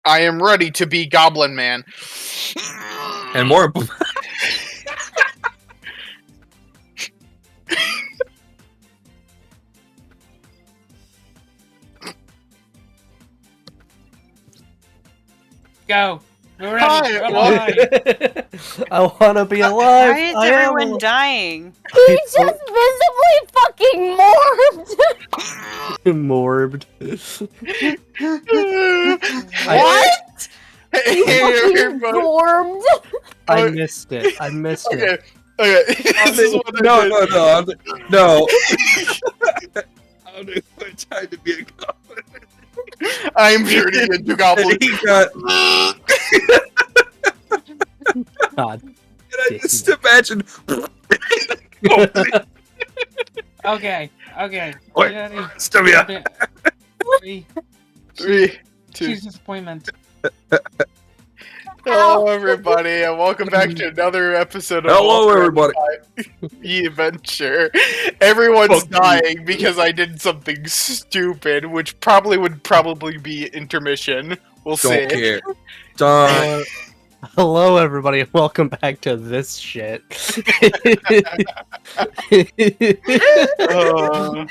I am ready to be Goblin Man. And more. Go. We're Hi, ready. We're well- alive. I want to be alive. Why is I am everyone alive. dying? He just visibly fucking morbed. Morbed. What? Hey, Fucking everybody. gorbed. I missed it. I missed Okay. it. Okay. This is what I did. No. I'm trying to be a goblin. I'm turning into Goblin. He got. God. And I just imagine. Okay. Okay. Wait. Ready? Stop ya. 3, 3, 2. choose disappointment. Hello, everybody, and welcome back to another episode of Hello, everybody. The Adventure. Everyone's Fuck you. dying because I did something stupid, which would probably be intermission. We'll see. Don't care. Done. Hello, everybody, and welcome back to this shit. Uh,